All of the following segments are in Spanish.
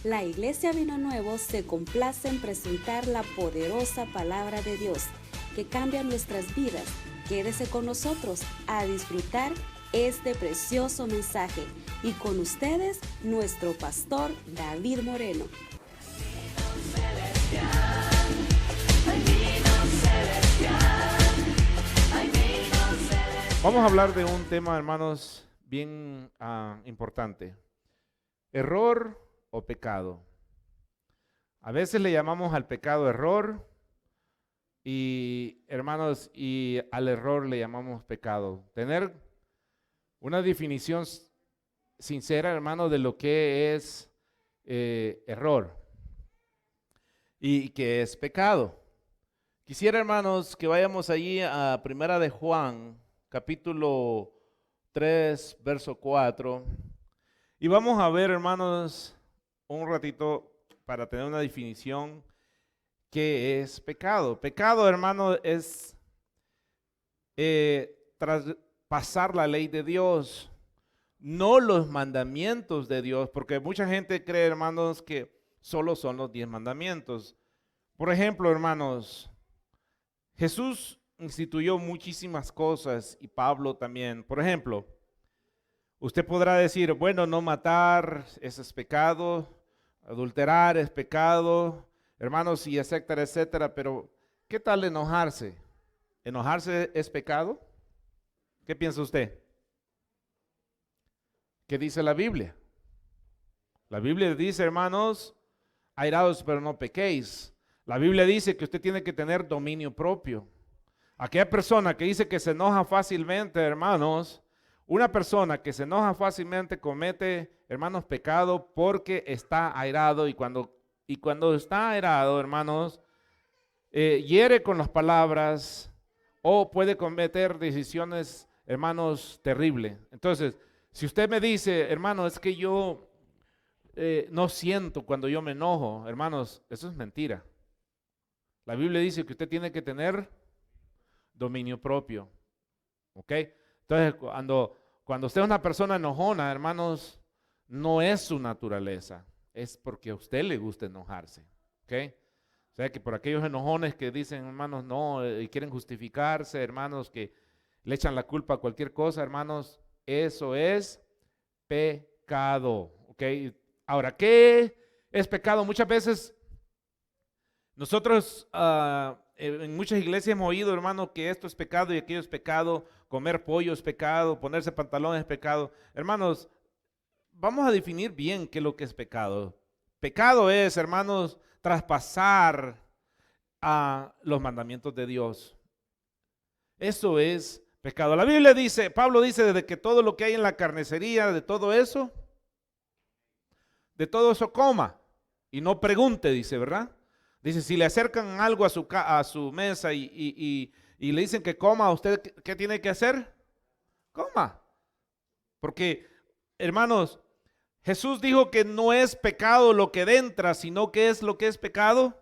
La Iglesia Vino Nuevo se complace en presentar la poderosa palabra de Dios que cambia nuestras vidas. Quédese con nosotros a disfrutar este precioso mensaje y con ustedes nuestro pastor David Moreno. Vamos a hablar de un tema, hermanos, bien importante. Error o pecado. A veces le llamamos al pecado error y, hermanos, y al error le llamamos pecado. Tener una definición sincera, hermanos, de lo que es error y que es pecado. Quisiera, hermanos, que vayamos allí a Primera de Juan, capítulo 3, verso 4. Y vamos a ver, hermanos, un ratito para tener una definición qué es pecado. Pecado, hermano, es traspasar la ley de Dios, no los mandamientos de Dios, porque mucha gente cree, hermanos, que solo son los 10 mandamientos. Por ejemplo, hermanos, Jesús instituyó muchísimas cosas y Pablo también. Por ejemplo, usted podrá decir, bueno, no matar, eso es pecado, adulterar es pecado, hermanos, y etcétera, etcétera, pero ¿qué tal enojarse? ¿Enojarse es pecado? ¿Qué piensa usted? ¿Qué dice la Biblia? La Biblia dice, hermanos, airados pero no pequéis. La Biblia dice que usted tiene que tener dominio propio. Aquella persona que dice que se enoja fácilmente, hermanos, una persona que se enoja fácilmente comete, hermanos, pecado porque está airado y cuando está airado, hermanos, hiere con las palabras o puede cometer decisiones, hermanos, terribles. Entonces, si usted me dice, hermano, es que yo no siento cuando yo me enojo, hermanos, eso es mentira. La Biblia dice que usted tiene que tener dominio propio, ¿ok? Entonces, cuando usted es una persona enojona, hermanos, no es su naturaleza, es porque a usted le gusta enojarse, ¿ok? O sea, que por aquellos enojones que dicen, hermanos, no, y quieren justificarse, hermanos, que le echan la culpa a cualquier cosa, hermanos, eso es pecado, ¿ok? Ahora, ¿qué es pecado? Muchas veces nosotros en muchas iglesias hemos oído, hermano, que esto es pecado y aquello es pecado, comer pollo es pecado, ponerse pantalones es pecado. Hermanos, vamos a definir bien qué es lo que es pecado. Pecado es, hermanos, traspasar a los mandamientos de Dios. Eso es pecado. La Biblia dice, Pablo dice, desde que todo lo que hay en la carnicería, de todo eso coma y no pregunte, dice, ¿verdad? Dice, si le acercan algo a su mesa y le dicen que coma, ¿usted qué tiene que hacer? Coma. Porque, hermanos, Jesús dijo que no es pecado lo que entra, sino que es lo que es pecado,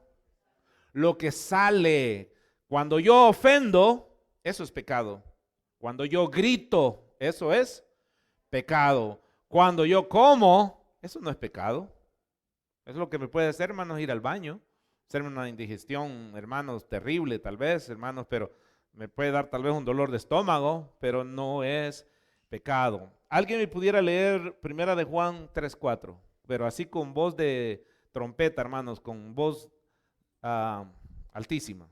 lo que sale. Cuando yo ofendo, eso es pecado. Cuando yo grito, eso es pecado. Cuando yo como, eso no es pecado. Eso es lo que me puede hacer, hermanos, ir al baño. Hacerme una indigestión, hermanos, terrible tal vez, hermanos, pero me puede dar tal vez un dolor de estómago, pero no es pecado. ¿Alguien me pudiera leer Primera de Juan 3:4? Pero así con voz de trompeta, hermanos, con voz altísima.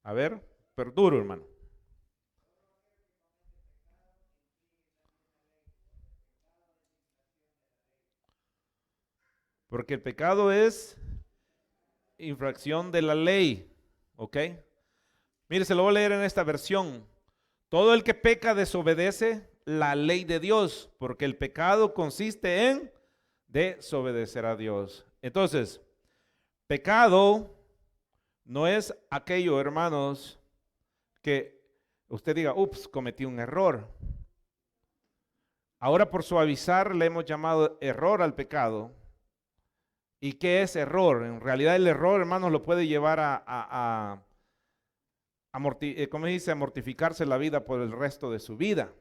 A ver, pero duro, hermano. Porque el pecado es infracción de la ley, ¿ok? Mire, se lo voy a leer en esta versión. Todo el que peca desobedece la ley de Dios, porque el pecado consiste en desobedecer a Dios. Entonces, pecado no es aquello, hermanos, que usted diga, ups, cometí un error. Ahora por suavizar le hemos llamado error al pecado. ¿Y qué es error? En realidad el error, hermanos, lo puede llevar ¿cómo dice? A mortificarse la vida por el resto de su vida.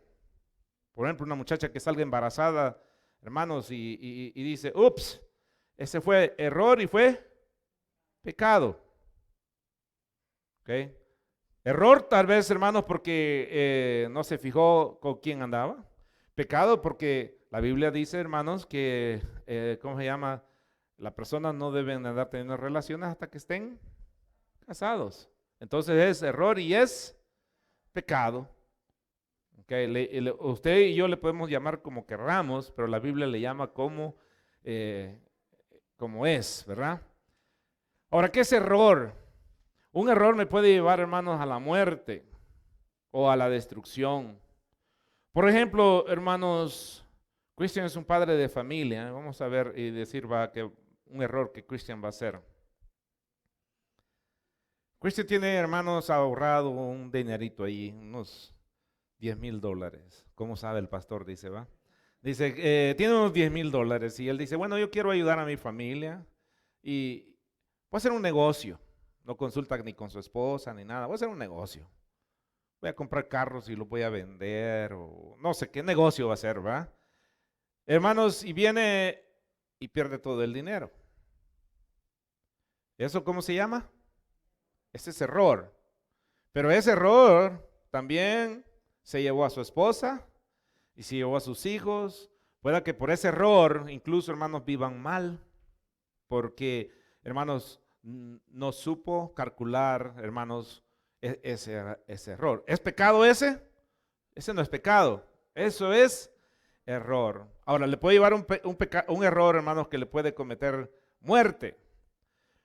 Por ejemplo, una muchacha que salga embarazada, hermanos, y dice, ups, Ese fue error y fue pecado. ¿Ok? Error tal vez, hermanos, porque no se fijó con quién andaba. Pecado porque la Biblia dice, hermanos, que, ¿cómo se llama? Las personas no deben andar teniendo relaciones hasta que estén casados. Entonces es error y es pecado. Okay, usted y yo le podemos llamar como querramos, pero la Biblia le llama como es, ¿verdad? Ahora, ¿qué es error? Un error me puede llevar, hermanos, a la muerte o a la destrucción. Por ejemplo, hermanos, Christian es un padre de familia. Vamos a ver y decir que un error que Christian va a hacer. Christian tiene, hermanos, ahorrado un dinerito ahí, unos $10,000. ¿Cómo sabe el pastor? Dice, ¿va? Dice, tiene unos $10,000 y él dice, bueno, yo quiero ayudar a mi familia y voy a hacer un negocio. No consulta ni con su esposa ni nada, voy a hacer un negocio. Voy a comprar carros y los voy a vender o no sé qué negocio va a hacer, ¿va? Hermanos, y viene y pierde todo el dinero. ¿Eso cómo se llama? Ese es error. Pero ese error también se llevó a su esposa y se llevó a sus hijos. Pueda que por ese error, incluso hermanos, vivan mal. Porque, hermanos, no supo calcular, hermanos, ese error. ¿Es pecado ese? Ese no es pecado. Eso es error. Ahora, le puede llevar un error, hermanos, que le puede cometer muerte.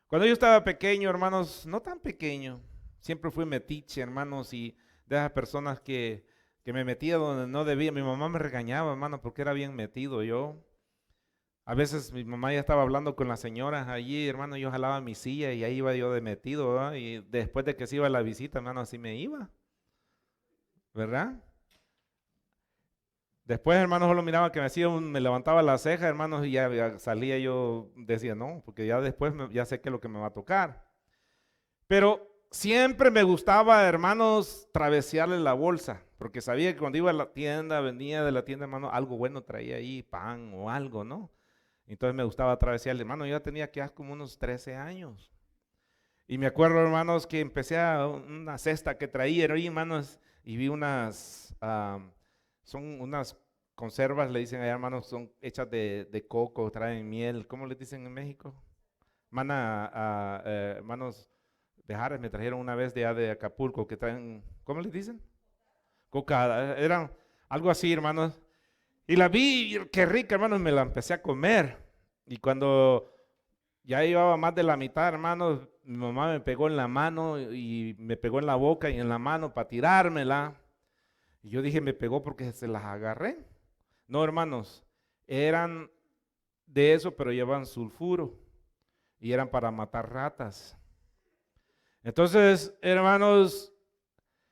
Cuando yo estaba pequeño, hermanos, no tan pequeño, siempre fui metiche, hermanos, y de esas personas que me metía donde no debía. Mi mamá me regañaba, hermano, porque era bien metido yo. A veces mi mamá ya estaba hablando con las señoras allí, hermano, yo jalaba mi silla y ahí iba yo de metido, ¿verdad? Y después de que se iba la visita, hermano, así me iba, ¿verdad? Después, hermano, solo miraba que me levantaba la ceja, hermanos, y ya salía yo, decía, no, porque ya después ya sé qué es lo que me va a tocar. Pero siempre me gustaba, hermanos, travesearle la bolsa, porque sabía que cuando iba a la tienda, venía de la tienda, hermano, algo bueno traía ahí, pan o algo, ¿no? Entonces me gustaba travesearle, hermano, yo ya tenía que como unos 13 años. Y me acuerdo, hermanos, que empecé a una cesta que traía, hermanos, y vi son unas conservas, le dicen allá, hermanos, son hechas de coco, traen miel. ¿Cómo les dicen en México? Hermanos de Jares me trajeron una vez de Acapulco que traen, ¿cómo les dicen? Cocada. Eran algo así, hermanos. Y la vi, qué rica, hermanos, me la empecé a comer. Y cuando ya llevaba más de la mitad, hermanos, mi mamá me pegó en la mano y me pegó en la boca y en la mano para tirármela. Y yo dije, me pegó porque se las agarré. No, hermanos, eran de eso, pero llevan sulfuro y eran para matar ratas. Entonces, hermanos,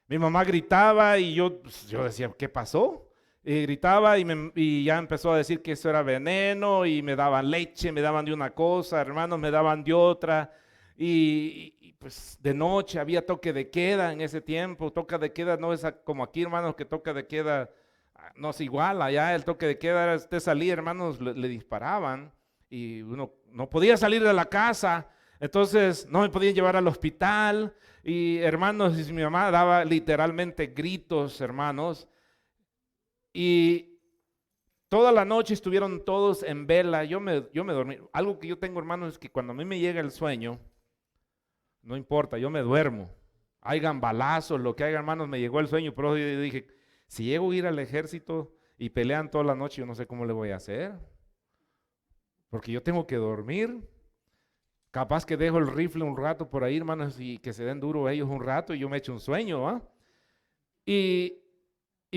mi mamá gritaba y yo decía, ¿qué pasó? Y gritaba y ya empezó a decir que eso era veneno y me daban leche, me daban de una cosa, hermanos, me daban de otra. Y pues de noche había toque de queda en ese tiempo. Toque de queda no es como aquí, hermanos, que toque de queda no es igual. Allá el toque de queda era usted salía, hermanos, le disparaban y uno no podía salir de la casa. Entonces no me podían llevar al hospital. Y hermanos, y mi mamá daba literalmente gritos, hermanos. Y toda la noche estuvieron todos en vela. Yo me dormí. Algo que yo tengo, hermanos, es que cuando a mí me llega el sueño, no importa, yo me duermo. Hayan balazos, lo que haya, hermanos, me llegó el sueño. Pero yo dije, si llego a ir al ejército y pelean toda la noche, yo no sé cómo le voy a hacer. Porque yo tengo que dormir. Capaz que dejo el rifle un rato por ahí, hermanos, y que se den duro ellos un rato y yo me echo un sueño, ¿ah? Y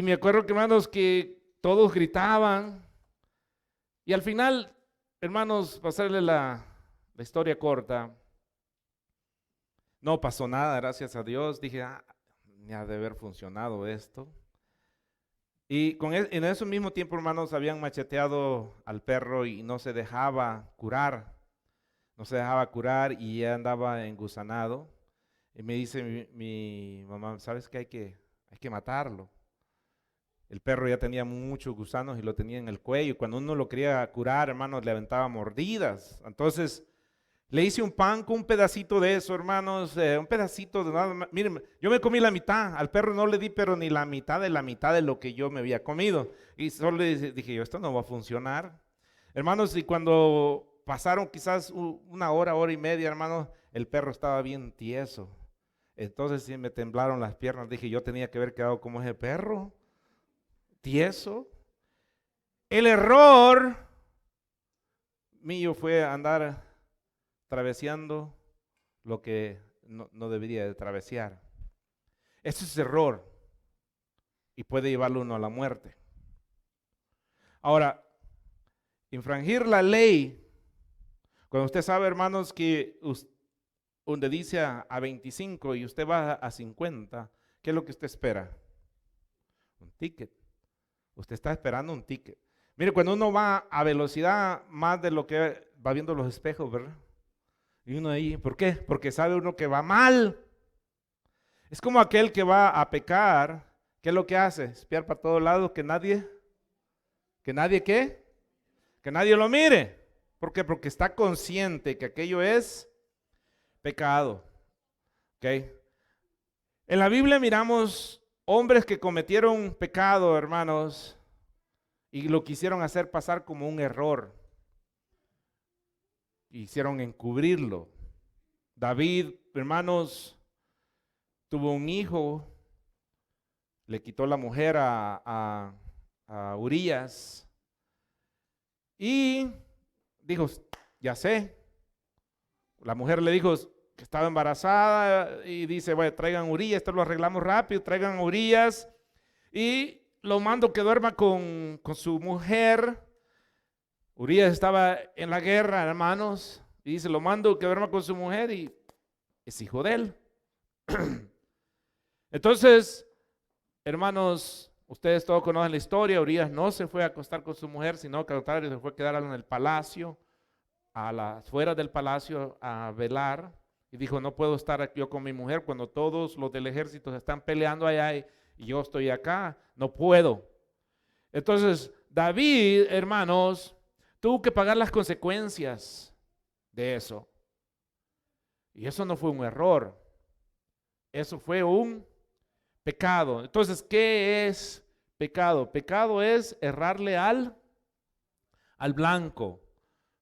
me acuerdo que, hermanos, que todos gritaban. Y al final, hermanos, pasarle la historia corta, no pasó nada, gracias a Dios. Dije, me ha de haber funcionado esto. Y en ese mismo tiempo, hermanos, habían macheteado al perro y no se dejaba curar. No se dejaba curar y ya andaba engusanado. Y me dice mi mamá, ¿sabes qué? Hay que matarlo. El perro ya tenía muchos gusanos y lo tenía en el cuello. Y cuando uno lo quería curar, hermanos, le aventaba mordidas. Entonces, le hice un pan con un pedacito de eso, hermanos, un pedacito de nada más. Miren, yo me comí la mitad, al perro no le di, pero ni la mitad de lo que yo me había comido. Y solo le dije yo, esto no va a funcionar. Hermanos, y cuando pasaron quizás una hora, hora y media, hermanos, el perro estaba bien tieso. Entonces sí me temblaron las piernas, dije, yo tenía que haber quedado como ese perro, tieso. El error mío fue andar traveseando lo que no debería de travesear. Eso es error y puede llevarlo uno a la muerte. Ahora, infringir la ley, cuando usted sabe, hermanos, que donde dice a 25 y usted va a 50, ¿qué es lo que usted espera? Un ticket. Usted está esperando un ticket. Mire, cuando uno va a velocidad más de lo que va viendo los espejos, ¿verdad? Y uno ahí, ¿por qué? Porque sabe uno que va mal. Es como aquel que va a pecar, ¿qué es lo que hace? Espiar para todos lados, que nadie ¿qué? Que nadie lo mire. ¿Por qué? Porque está consciente que aquello es pecado. ¿Ok? En la Biblia miramos hombres que cometieron pecado, hermanos, y lo quisieron hacer pasar como un error. Hicieron encubrirlo. David, hermanos, tuvo un hijo, le quitó la mujer a Urías y dijo, ya sé. La mujer le dijo que estaba embarazada y dice, bueno, traigan Urías, esto lo arreglamos rápido, traigan Urías y lo mando que duerma con su mujer. Urías estaba en la guerra, hermanos, y dice, lo mando que duerma con su mujer y es hijo de él. Entonces, hermanos, ustedes todos conocen la historia. Urías no se fue a acostar con su mujer, sino que al contrario se fue a quedar en el palacio, a las afueras del palacio a velar. Y dijo, no puedo estar aquí yo con mi mujer cuando todos los del ejército están peleando allá y yo estoy acá. No puedo. Entonces, David, hermanos, tuvo que pagar las consecuencias de eso. Y eso no fue un error. Eso fue un pecado. Entonces, ¿qué es pecado? Pecado es errarle al blanco.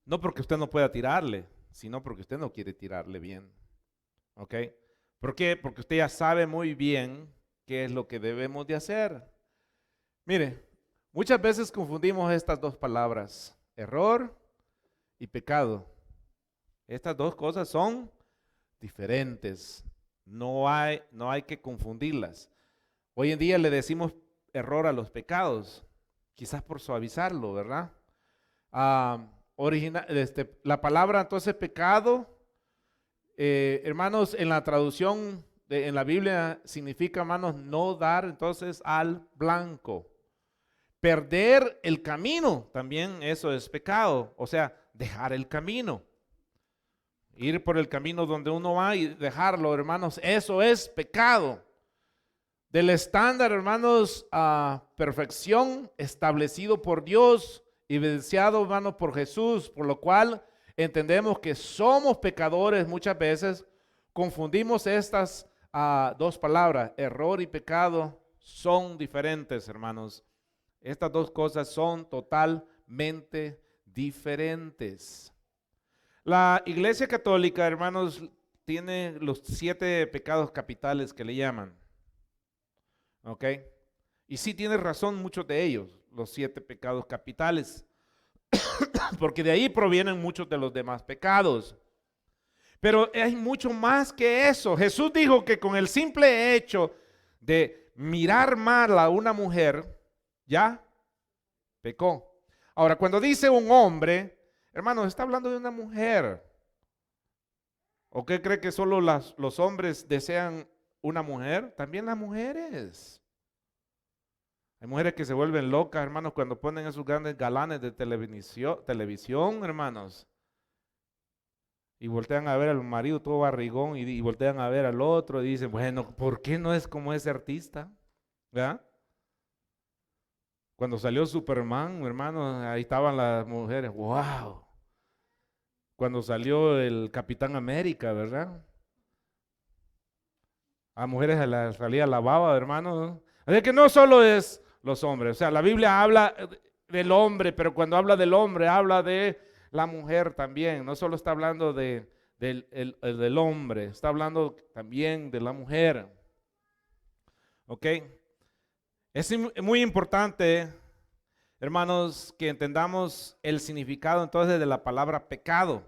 No porque usted no pueda tirarle, sino porque usted no quiere tirarle bien. ¿Ok? ¿Por qué? Porque usted ya sabe muy bien qué es lo que debemos de hacer. Mire, muchas veces confundimos estas dos palabras, error y pecado. Estas dos cosas son diferentes. No hay que confundirlas. Hoy en día le decimos error a los pecados, quizás por suavizarlo, ¿verdad? La palabra entonces pecado, hermanos, en la traducción en la Biblia significa, hermanos, no dar entonces al blanco. Perder el camino, también eso es pecado, o sea, dejar el camino. Ir por el camino donde uno va y dejarlo, hermanos, eso es pecado. Del estándar, hermanos, a perfección establecido por Dios y evidenciado, hermanos, por Jesús, por lo cual entendemos que somos pecadores muchas veces. Confundimos estas dos palabras, error y pecado, son diferentes, hermanos. Estas dos cosas son totalmente diferentes. La Iglesia Católica, hermanos, tiene los 7 pecados capitales que le llaman. ¿Ok? Y sí tiene razón muchos de ellos, los 7 pecados capitales, porque de ahí provienen muchos de los demás pecados. Pero hay mucho más que eso. Jesús dijo que con el simple hecho de mirar mal a una mujer, ya pecó. Ahora, cuando dice un hombre, hermanos, está hablando de una mujer. ¿O qué cree que solo los hombres desean una mujer? También las mujeres. Hay mujeres que se vuelven locas, hermanos, cuando ponen esos grandes galanes de televisión, hermanos. Y voltean a ver al marido todo barrigón y voltean a ver al otro y dicen, bueno, ¿por qué no es como ese artista? ¿Verdad? Cuando salió Superman, hermano, ahí estaban las mujeres, wow. Cuando salió el Capitán América, ¿verdad? A mujeres salía la baba, hermano. Así que no solo es los hombres, o sea, la Biblia habla del hombre, pero cuando habla del hombre, habla de la mujer también. No solo está hablando del hombre, está hablando también de la mujer. ¿Ok? Es muy importante, hermanos, que entendamos el significado entonces de la palabra pecado.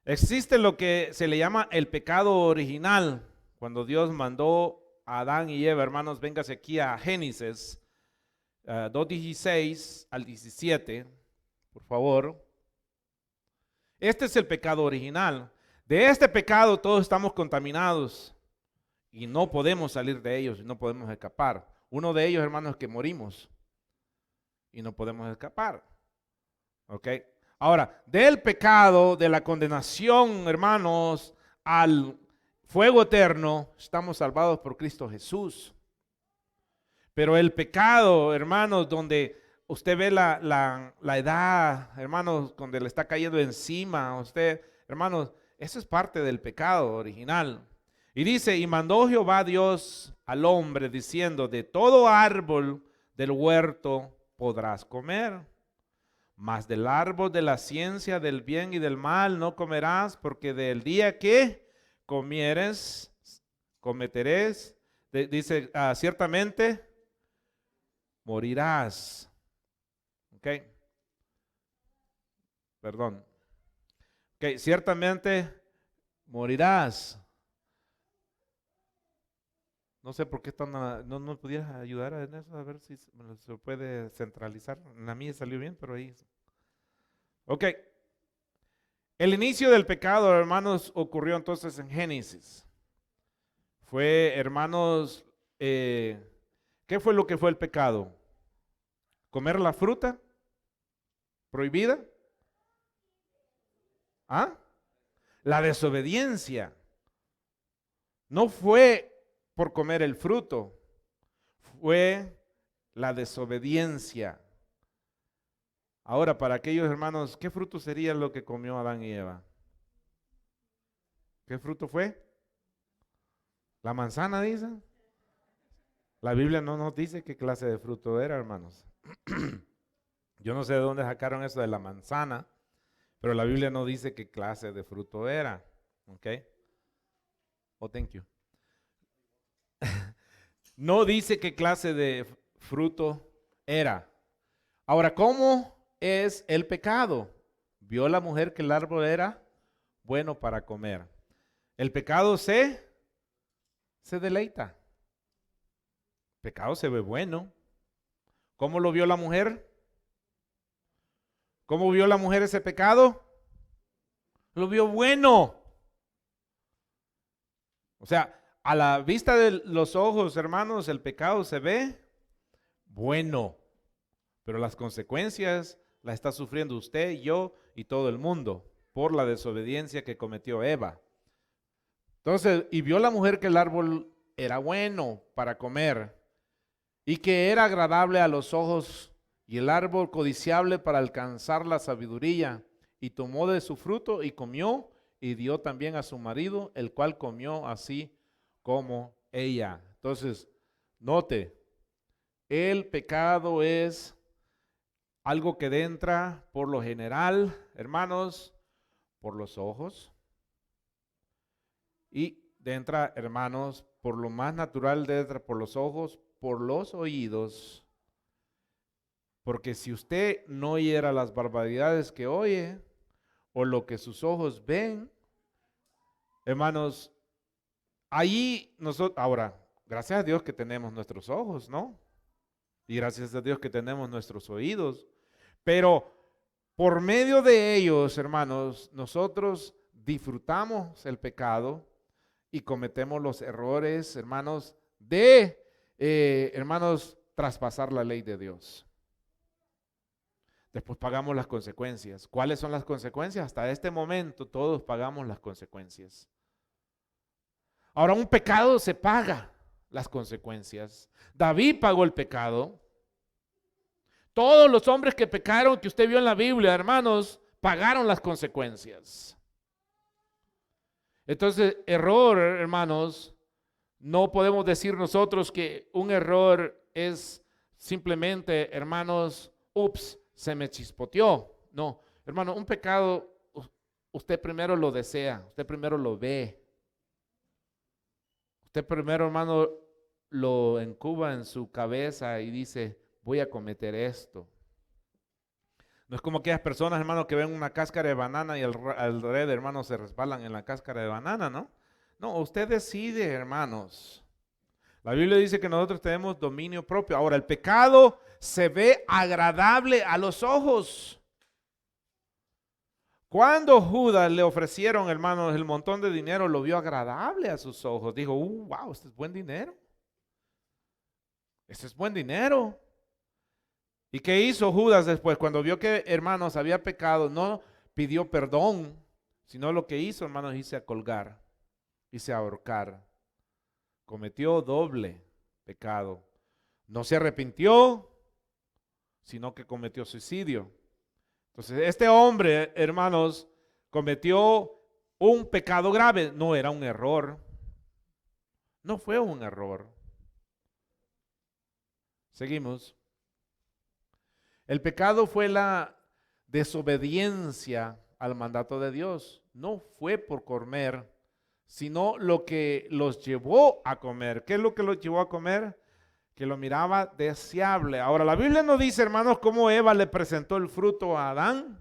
Existe lo que se le llama el pecado original. Cuando Dios mandó a Adán y Eva, hermanos, véngase aquí a Génesis 2:16 al 17, por favor. Este es el pecado original. De este pecado todos estamos contaminados y no podemos salir de ellos, no podemos escapar. Uno de ellos, hermanos, es que morimos y no podemos escapar. ¿Ok? Ahora, del pecado, de la condenación, hermanos, al fuego eterno, estamos salvados por Cristo Jesús. Pero el pecado, hermanos, donde usted ve la edad, hermanos, donde le está cayendo encima, usted, hermanos, eso es parte del pecado original. Y dice, y mandó Jehová Dios al hombre diciendo, de todo árbol del huerto podrás comer, mas del árbol de la ciencia del bien y del mal no comerás, porque del día que comieres, cometerás, dice, ciertamente morirás. Ok. Perdón. Ok, ciertamente morirás. No sé por qué no me pudieras ayudar en eso, a ver si se puede centralizar. En la mía salió bien, pero ahí. Ok. El inicio del pecado, hermanos, ocurrió entonces en Génesis. Fue, hermanos, ¿qué fue lo que fue el pecado? ¿Comer la fruta prohibida? ¿Ah? La desobediencia. No fue por comer el fruto, fue la desobediencia. Ahora, para aquellos hermanos, ¿qué fruto sería lo que comió Adán y Eva? ¿Qué fruto fue? La manzana, dice. La Biblia no nos dice qué clase de fruto era, hermanos. Yo no sé de dónde sacaron eso de la manzana, pero la Biblia no dice qué clase de fruto era. ¿Ok? Oh, thank you. No dice qué clase de fruto era. Ahora, ¿cómo es el pecado? Vio la mujer que el árbol era bueno para comer. El pecado se deleita. El pecado se ve bueno. ¿Cómo lo vio la mujer? ¿Cómo vio la mujer ese pecado? Lo vio bueno. O sea, a la vista de los ojos, hermanos, el pecado se ve bueno, pero las consecuencias las está sufriendo usted, yo y todo el mundo por la desobediencia que cometió Eva. Entonces, y vio la mujer que el árbol era bueno para comer y que era agradable a los ojos y el árbol codiciable para alcanzar la sabiduría, y tomó de su fruto y comió y dio también a su marido, el cual comió así como ella. Entonces, note, el pecado es algo que entra por lo general, hermanos, por los ojos, y entra, hermanos, por lo más natural entra por los ojos, por los oídos, porque si usted no oyera las barbaridades que oye o lo que sus ojos ven, hermanos, ahí nosotros, ahora, gracias a Dios que tenemos nuestros ojos, ¿no? Y gracias a Dios que tenemos nuestros oídos, pero por medio de ellos, hermanos, nosotros disfrutamos el pecado y cometemos los errores, hermanos, hermanos, traspasar la ley de Dios. Después pagamos las consecuencias. ¿Cuáles son las consecuencias? Hasta este momento todos pagamos las consecuencias. Ahora, un pecado se paga las consecuencias. David pagó el pecado. Todos los hombres que pecaron que usted vio en la Biblia, hermanos, pagaron las consecuencias. Entonces, error, hermanos, no podemos decir nosotros que un error es simplemente, hermanos, ups, se me chispoteó. No, hermano, un pecado usted primero lo desea, usted primero lo ve. Usted primero, hermano, lo incuba en su cabeza y dice, voy a cometer esto. No es como aquellas personas, hermano, que ven una cáscara de banana y alrededor, hermanos, se resbalan en la cáscara de banana, ¿no? No, usted decide, hermanos. La Biblia dice que nosotros tenemos dominio propio. Ahora, el pecado se ve agradable a los ojos. Cuando Judas le ofrecieron, hermanos, el montón de dinero, lo vio agradable a sus ojos. Dijo, wow, este es buen dinero. Este es buen dinero. ¿Y qué hizo Judas después? Cuando vio que, hermanos, había pecado, no pidió perdón, sino lo que hizo, hermanos, hizo colgar, hizo ahorcar. Cometió doble pecado. No se arrepintió, sino que cometió suicidio. Entonces, este hombre, hermanos, cometió un pecado grave. No era un error. No fue un error. Seguimos. El pecado fue la desobediencia al mandato de Dios. No fue por comer, sino lo que los llevó a comer. ¿Qué es lo que los llevó a comer? Que lo miraba deseable. Ahora, la Biblia nos dice, hermanos, cómo Eva le presentó el fruto a Adán.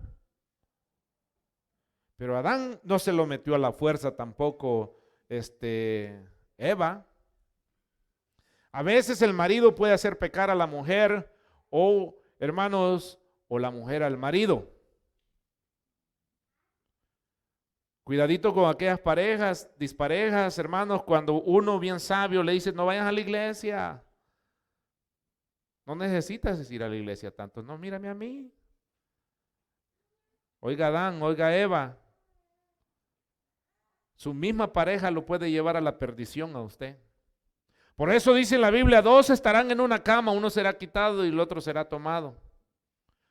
Pero Adán no se lo metió a la fuerza tampoco, Eva. A veces el marido puede hacer pecar a la mujer o, hermanos, o la mujer al marido. Cuidadito con aquellas parejas, disparejas, hermanos, cuando uno bien sabio le dice, no vayas a la iglesia. No necesitas ir a la iglesia tanto. No, mírame a mí. Oiga Adán, oiga Eva. Su misma pareja lo puede llevar a la perdición a usted. Por eso dice la Biblia, dos estarán en una cama, uno será quitado y el otro será tomado.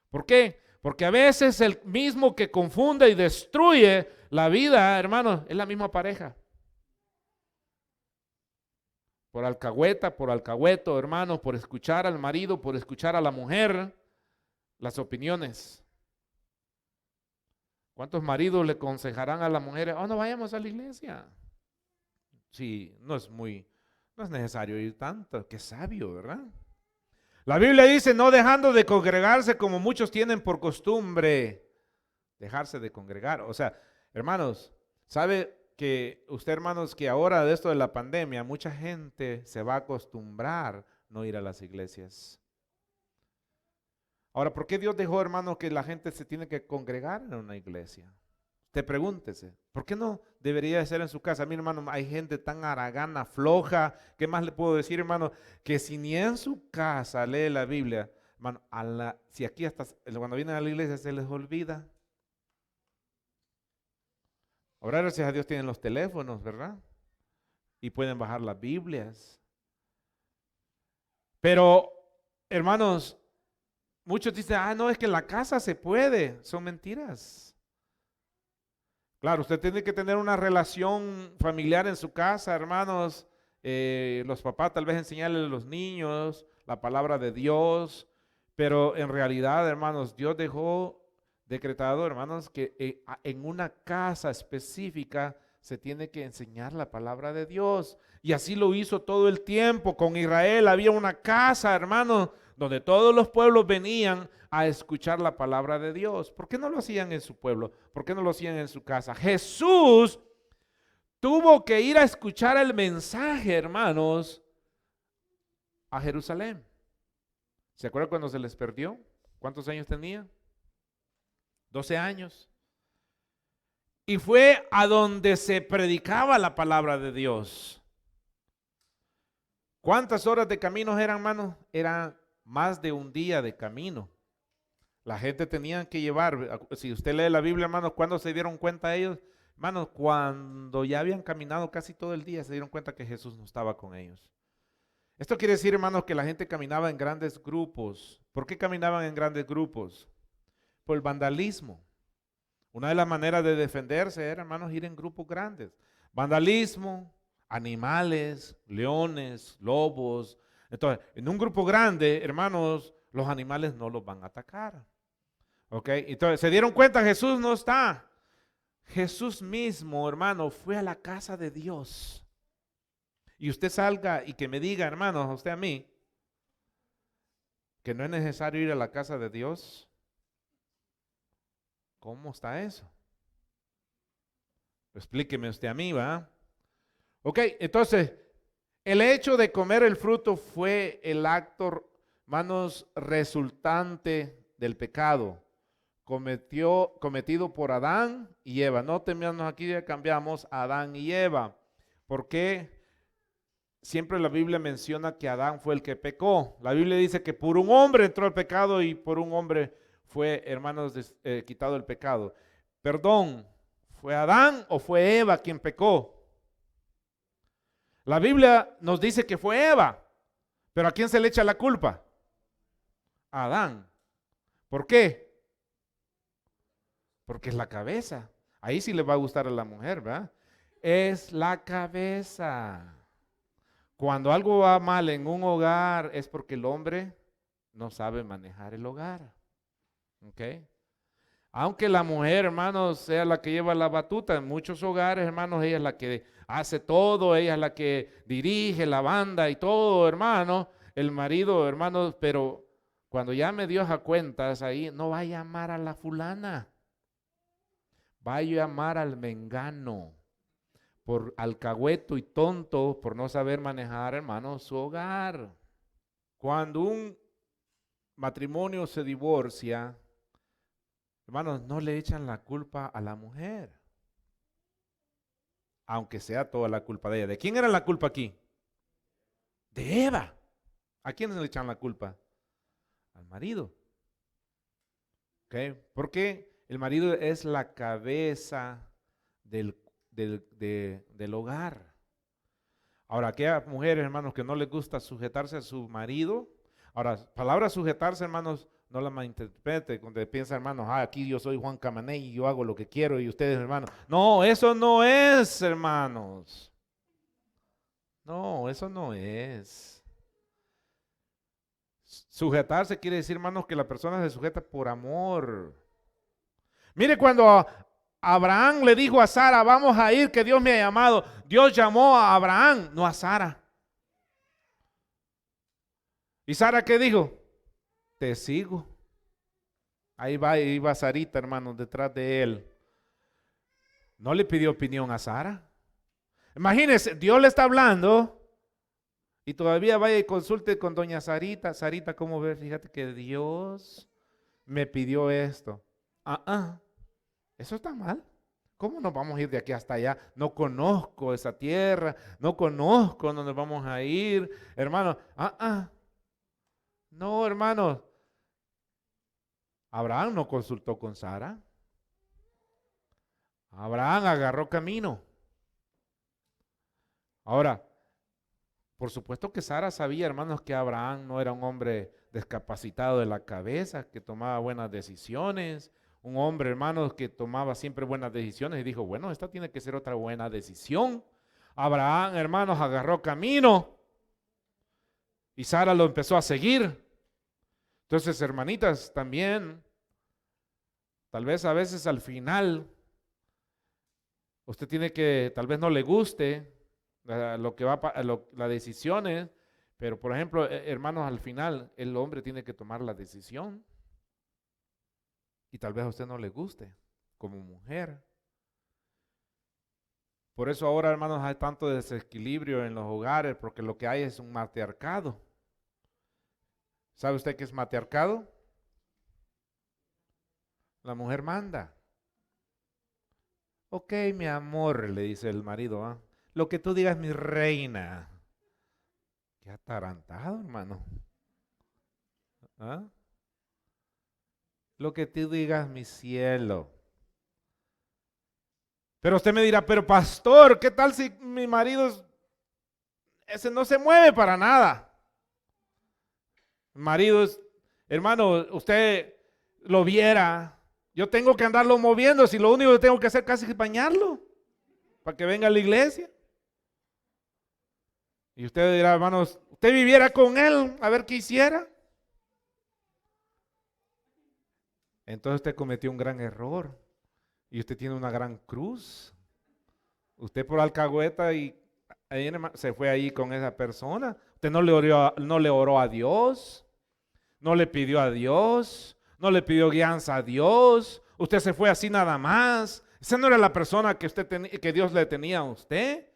¿Por qué? Porque a veces el mismo que confunde y destruye la vida, hermanos, es la misma pareja. Por alcahueta, por alcahueto, hermanos, por escuchar al marido, por escuchar a la mujer, las opiniones. ¿Cuántos maridos le aconsejarán a la mujer, oh, no vayamos a la iglesia? Sí, no es necesario ir tanto, qué sabio, ¿verdad? La Biblia dice, no dejando de congregarse como muchos tienen por costumbre, dejarse de congregar. O sea, hermanos, ¿sabe que usted, hermanos, que ahora de esto de la pandemia, mucha gente se va a acostumbrar no ir a las iglesias? Ahora, ¿por qué Dios dejó, hermanos, que la gente se tiene que congregar en una iglesia? Te pregúntese, ¿por qué no debería de ser en su casa? Mi hermano, hay gente tan haragana, floja. ¿Qué más le puedo decir, hermano? Que si ni en su casa lee la Biblia, hermano, si aquí hasta cuando vienen a la iglesia se les olvida. Ahora, gracias a Dios, tienen los teléfonos, ¿verdad? Y pueden bajar las Biblias. Pero, hermanos, muchos dicen, no, es que en la casa se puede. Son mentiras. Claro, usted tiene que tener una relación familiar en su casa, hermanos. Los papás tal vez enseñarles a los niños la palabra de Dios. Pero en realidad, hermanos, Dios dejó decretado, hermanos, que en una casa específica se tiene que enseñar la palabra de Dios. Y así lo hizo todo el tiempo. Con Israel había una casa, hermanos, donde todos los pueblos venían a escuchar la palabra de Dios. ¿Por qué no lo hacían en su pueblo? ¿Por qué no lo hacían en su casa? Jesús tuvo que ir a escuchar el mensaje, hermanos, a Jerusalén. ¿Se acuerdan cuando se les perdió? ¿Cuántos años tenía? 12 años. Y fue a donde se predicaba la palabra de Dios. ¿Cuántas horas de camino eran, hermanos? Eran más de un día de camino. La gente tenía que llevar, si usted lee la Biblia, hermanos, ¿cuándo se dieron cuenta ellos? Hermanos, cuando ya habían caminado casi todo el día, se dieron cuenta que Jesús no estaba con ellos. Esto quiere decir, hermanos, que la gente caminaba en grandes grupos. ¿Por qué caminaban en grandes grupos? Por el vandalismo. Una de las maneras de defenderse era, hermanos, ir en grupos grandes. Vandalismo, animales, leones, lobos. Entonces, en un grupo grande, hermanos, los animales no los van a atacar. ¿Ok? Entonces, ¿se dieron cuenta? Jesús no está. Jesús mismo, hermano, fue a la casa de Dios. Y usted salga y que me diga, hermanos, a usted a mí, que no es necesario ir a la casa de Dios. ¿Cómo está eso? Explíqueme usted a mí, ¿va? Ok, entonces, el hecho de comer el fruto fue el acto, hermanos, resultante del pecado cometido por Adán y Eva. No terminamos aquí, ya cambiamos Adán y Eva. ¿Por qué? Siempre la Biblia menciona que Adán fue el que pecó. La Biblia dice que por un hombre entró el pecado y por un hombre fue, hermanos, quitado el pecado. Perdón, ¿fue Adán o fue Eva quien pecó? La Biblia nos dice que fue Eva, pero ¿a quién se le echa la culpa? A Adán. ¿Por qué? Porque es la cabeza. Ahí sí le va a gustar a la mujer, ¿verdad? Es la cabeza. Cuando algo va mal en un hogar es porque el hombre no sabe manejar el hogar. ¿Ok? Aunque la mujer, hermanos, sea la que lleva la batuta, en muchos hogares, hermanos, ella es la que hace todo, ella es la que dirige la banda y todo, hermano. El marido, hermanos, pero cuando llame Dios a cuentas ahí, no va a llamar a la fulana, va a llamar al mengano. Por alcahueto y tonto, por no saber manejar, hermanos, su hogar. Cuando un matrimonio se divorcia, hermanos, no le echan la culpa a la mujer, aunque sea toda la culpa de ella. ¿De quién era la culpa aquí? De Eva. ¿A quién le echan la culpa? Al marido. ¿Ok? Porque el marido es la cabeza del hogar. Ahora, aquellas mujeres, hermanos, que no les gusta sujetarse a su marido. Ahora, palabra sujetarse, hermanos, no la malinterprete cuando piensa, hermanos, aquí yo soy Juan Camané y yo hago lo que quiero y ustedes, hermanos. No, eso no es, hermanos. No, eso no es. Sujetarse quiere decir, hermanos, que la persona se sujeta por amor. Mire, cuando Abraham le dijo a Sara, vamos a ir, que Dios me ha llamado. Dios llamó a Abraham, no a Sara. ¿Y Sara qué dijo? Te sigo. Ahí iba Sarita, hermanos, detrás de él. No le pidió opinión a Sara. Imagínense, Dios le está hablando y todavía vaya y consulte con doña Sarita. Sarita, ¿cómo ves? Fíjate que Dios me pidió esto. Eso está mal. ¿Cómo nos vamos a ir de aquí hasta allá? No conozco esa tierra, no conozco dónde vamos a ir. Hermanos, no, hermanos. Abraham no consultó con Sara. Abraham agarró camino. Ahora, por supuesto que Sara sabía, hermanos, que Abraham no era un hombre discapacitado de la cabeza, que tomaba buenas decisiones. Un hombre, hermanos, que tomaba siempre buenas decisiones y dijo, bueno, esta tiene que ser otra buena decisión. Abraham, hermanos, agarró camino y Sara lo empezó a seguir. Entonces, hermanitas, también, tal vez a veces al final, usted tiene que, tal vez no le guste lo que va, las decisiones, pero por ejemplo, hermanos, al final el hombre tiene que tomar la decisión. Y tal vez a usted no le guste como mujer. Por eso ahora, hermanos, hay tanto desequilibrio en los hogares, porque lo que hay es un matriarcado. ¿Sabe usted qué es matriarcado? La mujer manda. Ok, mi amor, le dice el marido, lo que tú digas, mi reina. Qué atarantado, hermano. Lo que tú digas, mi cielo. Pero usted me dirá, pero pastor, ¿qué tal si mi marido ese no se mueve para nada? Maridos, hermano, usted lo viera. Yo tengo que andarlo moviendo, si lo único que tengo que hacer casi es bañarlo para que venga a la iglesia. Y usted dirá, hermanos, usted viviera con él, a ver qué hiciera. Entonces usted cometió un gran error y usted tiene una gran cruz. Usted por alcahueta y se fue ahí con esa persona. Usted no le oró a Dios, no le pidió a Dios, no le pidió guianza a Dios. Usted se fue así nada más. Esa no era la persona que que Dios le tenía a usted.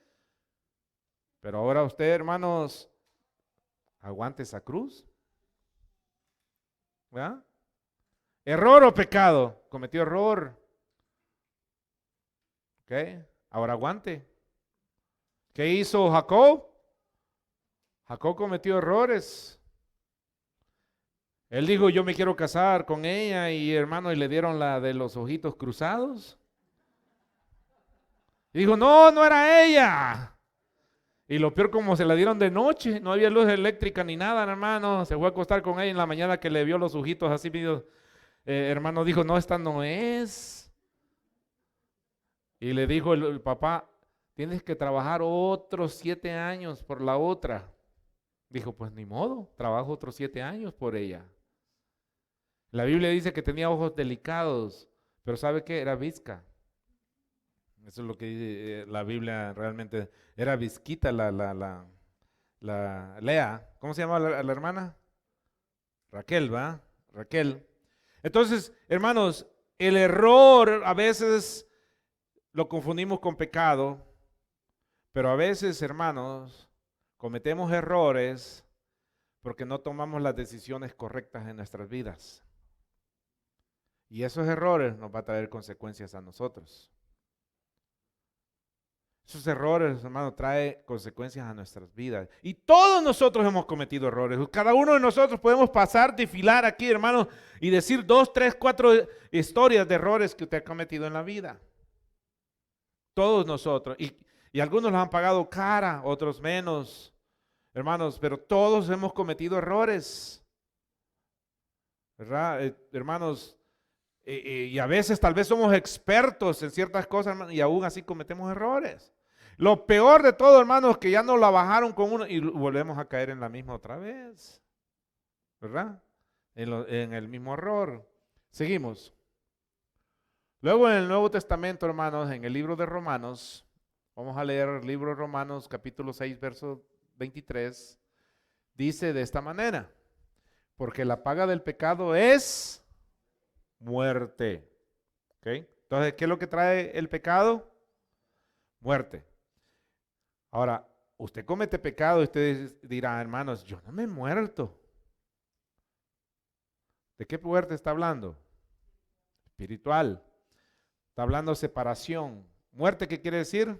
Pero ahora usted, hermanos, aguante esa cruz. ¿Verdad? ¿Error o pecado? Cometió error. ¿Ok? Ahora aguante. ¿Qué hizo Jacob? Jacob cometió errores. Él dijo, yo me quiero casar con ella y hermano, y le dieron la de los ojitos cruzados. Y dijo, no, no era ella. Y lo peor, como se la dieron de noche, no había luz eléctrica ni nada, hermano. Se fue a acostar con ella en la mañana que le vio los ojitos así, hermano, dijo, no, esta no es. Y le dijo el papá, tienes que trabajar otros 7 años por la otra. Dijo, pues ni modo, trabajo otros 7 años por ella. La Biblia dice que tenía ojos delicados, pero ¿sabe qué? Era visca. Eso es lo que dice la Biblia realmente. Era visquita la Lea. ¿Cómo se llama la hermana? Raquel, ¿va? Raquel. Entonces, hermanos, el error a veces lo confundimos con pecado, pero a veces, hermanos, cometemos errores porque no tomamos las decisiones correctas en nuestras vidas. Y esos errores nos van a traer consecuencias a nosotros. Esos errores, hermano, traen consecuencias a nuestras vidas. Y todos nosotros hemos cometido errores. Cada uno de nosotros podemos pasar, desfilar aquí, hermano, y decir 2, 3, 4 historias de errores que usted ha cometido en la vida. Todos nosotros. Y algunos los han pagado cara, otros menos, hermanos, pero todos hemos cometido errores. ¿Verdad? Hermanos, y a veces tal vez somos expertos en ciertas cosas, hermano, y aún así cometemos errores. Lo peor de todo, hermanos, que ya nos la bajaron con uno y volvemos a caer en la misma otra vez. ¿Verdad? En el mismo error. Seguimos. Luego en el Nuevo Testamento, hermanos, en el libro de Romanos, vamos a leer el libro de Romanos, capítulo 6, verso 23, dice de esta manera, porque la paga del pecado es muerte. ¿Okay? Entonces, ¿qué es lo que trae el pecado? Muerte. Ahora, usted comete pecado y usted dirá, hermanos, yo no me he muerto. ¿De qué muerte está hablando? Espiritual. Está hablando de separación. ¿Muerte qué quiere decir?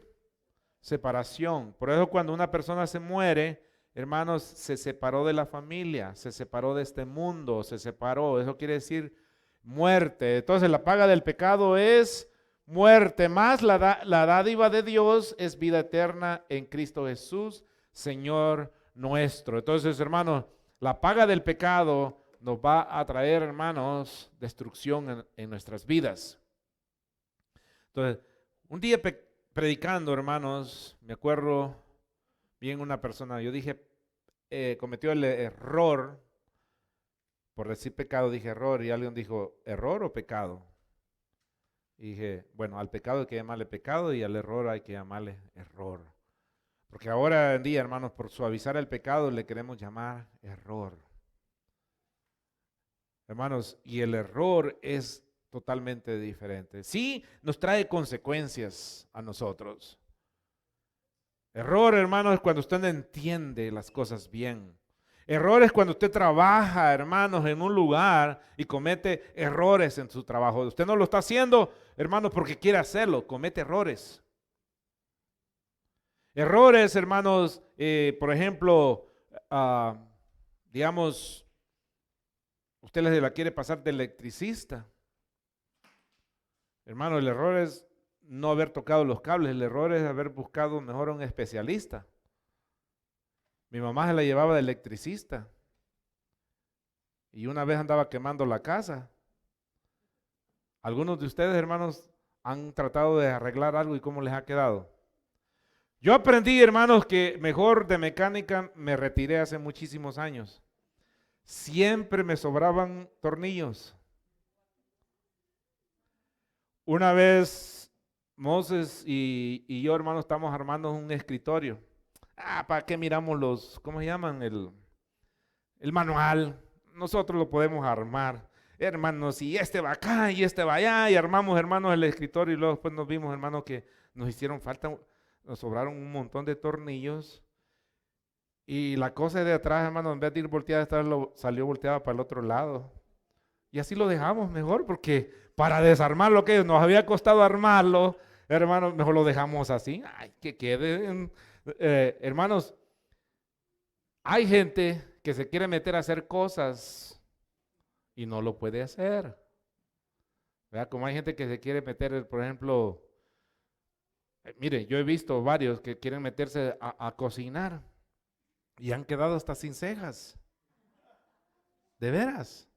Separación. Por eso cuando una persona se muere, hermanos, se separó de la familia, se separó de este mundo, se separó. Eso quiere decir muerte. Entonces la paga del pecado es muerte, más la dádiva de Dios es vida eterna en Cristo Jesús, Señor nuestro. Entonces, hermanos, la paga del pecado nos va a traer, hermanos, destrucción en nuestras vidas. Entonces, un día predicando, hermanos, me acuerdo bien una persona, yo dije, cometió el error, por decir pecado dije error, y alguien dijo, ¿error o pecado? Y dije, bueno, al pecado hay que llamarle pecado y al error hay que llamarle error. Porque ahora en día, hermanos, por suavizar el pecado le queremos llamar error. Hermanos, y el error es totalmente diferente. Sí, nos trae consecuencias a nosotros. Error, hermanos, es cuando usted no entiende las cosas bien. Error es cuando usted trabaja, hermanos, en un lugar y comete errores en su trabajo. Usted no lo está haciendo, hermanos, porque quiere hacerlo, comete errores. Errores, hermanos, por ejemplo, digamos, usted les la quiere pasar de electricista. Hermano, el error es no haber tocado los cables, el error es haber buscado mejor a un especialista. Mi mamá se la llevaba de electricista. y una vez andaba quemando la casa. Algunos de ustedes, hermanos, han tratado de arreglar algo y cómo les ha quedado. Yo aprendí, hermanos, que mejor de mecánica me retiré hace muchísimos años. Siempre me sobraban tornillos. Una vez Moses y yo, hermanos, estamos armando un escritorio. ¿Para qué miramos cómo se llaman? El manual. Nosotros lo podemos armar. Hermanos, y este va acá y este va allá, y armamos, hermanos, el escritorio, y luego después nos vimos, hermanos, que nos hicieron falta, nos sobraron un montón de tornillos, y la cosa de atrás, hermanos, en vez de ir volteada, salió volteada para el otro lado, y así lo dejamos mejor, porque para desarmar lo que nos había costado armarlo, hermanos, mejor lo dejamos así, ay, que quede, hermanos, hay gente que se quiere meter a hacer cosas y no lo puede hacer. ¿Verdad? Como hay gente que se quiere meter, por ejemplo, mire, yo he visto varios que quieren meterse a cocinar y han quedado hasta sin cejas. De veras.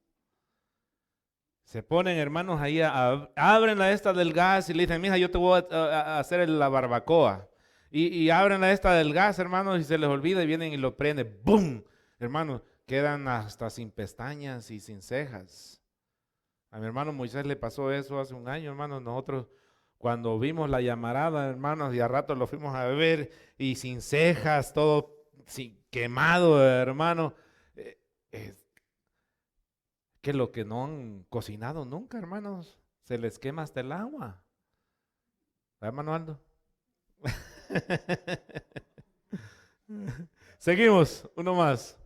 Se ponen, hermanos, ahí, abren la esta del gas y le dicen, mija, yo te voy a hacer la barbacoa. Y abren la esta del gas, hermanos, y se les olvida y vienen y lo prenden. ¡Bum! Hermanos, quedan hasta sin pestañas y sin cejas. A mi hermano Moisés le pasó eso hace un año, hermanos. Nosotros cuando vimos la llamarada, hermanos, y a rato lo fuimos a ver y sin cejas, todo quemado, hermano. Que lo que no han cocinado nunca, hermanos, se les quema hasta el agua. ¿Verdad, hermano Aldo? Seguimos, uno más.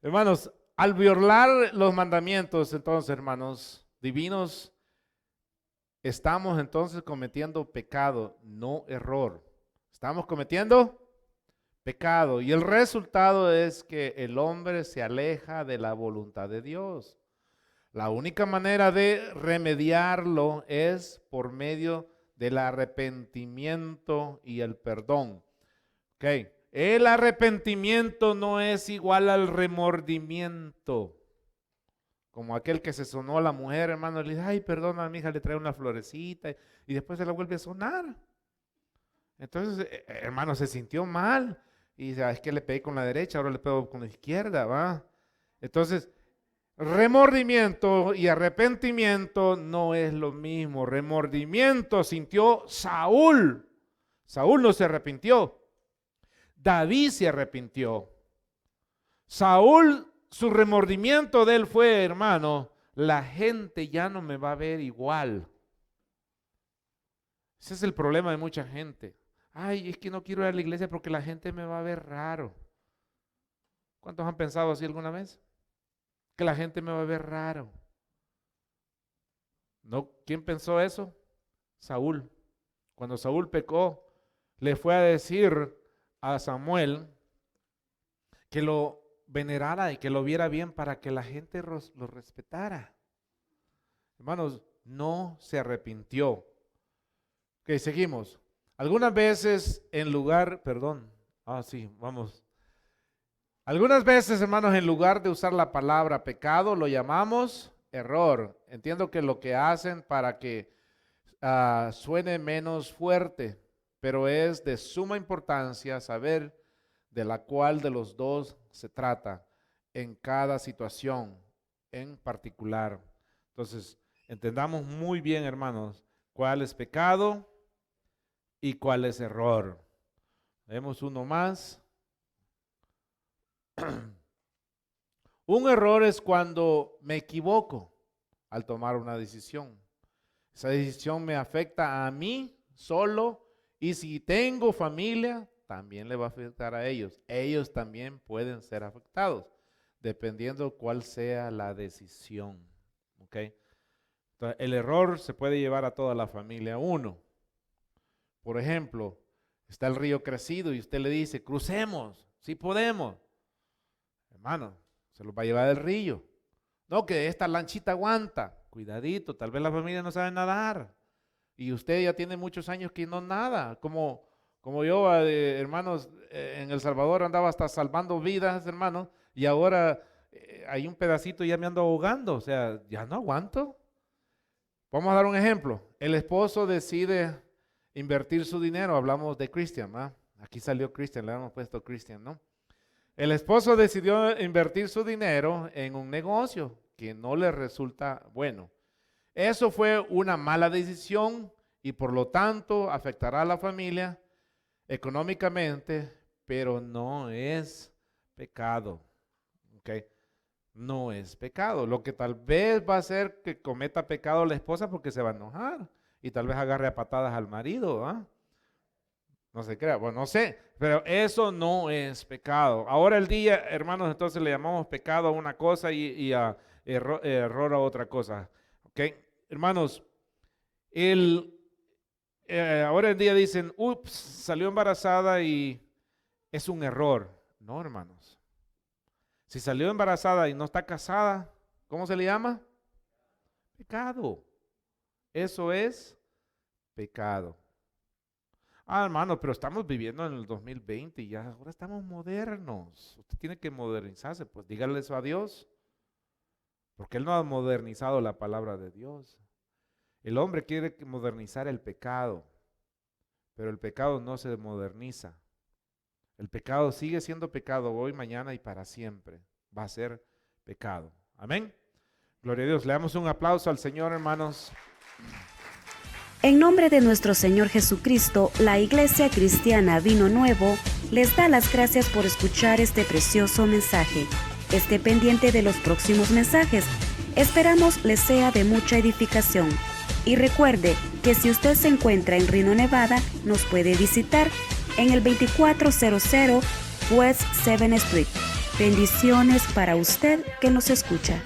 Hermanos, al violar los mandamientos, entonces, hermanos, divinos, estamos entonces cometiendo pecado, no error. Estamos cometiendo pecado. Y el resultado es que el hombre se aleja de la voluntad de Dios. La única manera de remediarlo es por medio del arrepentimiento y el perdón. Ok. El arrepentimiento no es igual al remordimiento. Como aquel que se sonó a la mujer, hermano, le dice, ay, perdona, mi hija, le trae una florecita, y después se la vuelve a sonar. Entonces, hermano, se sintió mal, y dice, es que le pegué con la derecha, ahora le pego con la izquierda, ¿va? Entonces, remordimiento y arrepentimiento no es lo mismo. Remordimiento sintió Saúl. Saúl no se arrepintió. David se arrepintió. Saúl, su remordimiento de él fue, hermano, la gente ya no me va a ver igual. Ese es el problema de mucha gente. Ay, es que no quiero ir a la iglesia porque la gente me va a ver raro. ¿Cuántos han pensado así alguna vez? Que la gente me va a ver raro. ¿No? ¿Quién pensó eso? Saúl. Cuando Saúl pecó, le fue a decir a Samuel que lo venerara y que lo viera bien para que la gente lo respetara. Hermanos, no se arrepintió. Ok, seguimos. Algunas veces Algunas veces, hermanos, en lugar de usar la palabra pecado, lo llamamos error. Entiendo que lo que hacen para que suene menos fuerte, pero es de suma importancia saber de la cual de los dos se trata en cada situación en particular. Entonces, entendamos muy bien, hermanos, cuál es pecado y cuál es error. Vemos uno más. Un error es cuando me equivoco al tomar una decisión. Esa decisión me afecta a mí solo, y si tengo familia, también le va a afectar a ellos. Ellos también pueden ser afectados, dependiendo cuál sea la decisión. ¿Okay? Entonces, el error se puede llevar a toda la familia. Uno, por ejemplo, está el río crecido y usted le dice, crucemos, si podemos. Hermano, se los va a llevar el río. No, que esta lanchita aguanta. Cuidadito, tal vez la familia no sabe nadar. Y usted ya tiene muchos años que no nada. Como yo, hermanos, en El Salvador andaba hasta salvando vidas, hermanos. Y ahora hay un pedacito y ya me ando ahogando, o sea, ya no aguanto. Vamos a dar un ejemplo. El esposo decide invertir su dinero, hablamos de Christian, ¿ah? Aquí salió Christian, le hemos puesto Christian, ¿no? El esposo decidió invertir su dinero en un negocio que no le resulta bueno. Eso fue una mala decisión y por lo tanto afectará a la familia económicamente, pero no es pecado. ¿Okay? No es pecado. Lo que tal vez va a hacer que cometa pecado la esposa porque se va a enojar y tal vez agarre a patadas al marido. ¿Ah? No se crea, bueno, no sé, pero eso no es pecado. Ahora el día, hermanos, entonces le llamamos pecado a una cosa y a error a otra cosa. ¿Ok? Hermanos, ahora el día dicen, ups, salió embarazada y es un error. No, hermanos. Si salió embarazada y no está casada, ¿cómo se le llama? Pecado. Eso es pecado. Ah, hermano, pero estamos viviendo en el 2020 y ya ahora estamos modernos. Usted tiene que modernizarse, pues dígale eso a Dios. Porque Él no ha modernizado la palabra de Dios. El hombre quiere modernizar el pecado, pero el pecado no se moderniza. El pecado sigue siendo pecado hoy, mañana y para siempre. Va a ser pecado. Amén. Gloria a Dios. Le damos un aplauso al Señor, hermanos. En nombre de nuestro Señor Jesucristo, la Iglesia Cristiana Vino Nuevo les da las gracias por escuchar este precioso mensaje. Esté pendiente de los próximos mensajes. Esperamos les sea de mucha edificación. Y recuerde que si usted se encuentra en Reno, Nevada, nos puede visitar en el 2400 West 7th Street. Bendiciones para usted que nos escucha.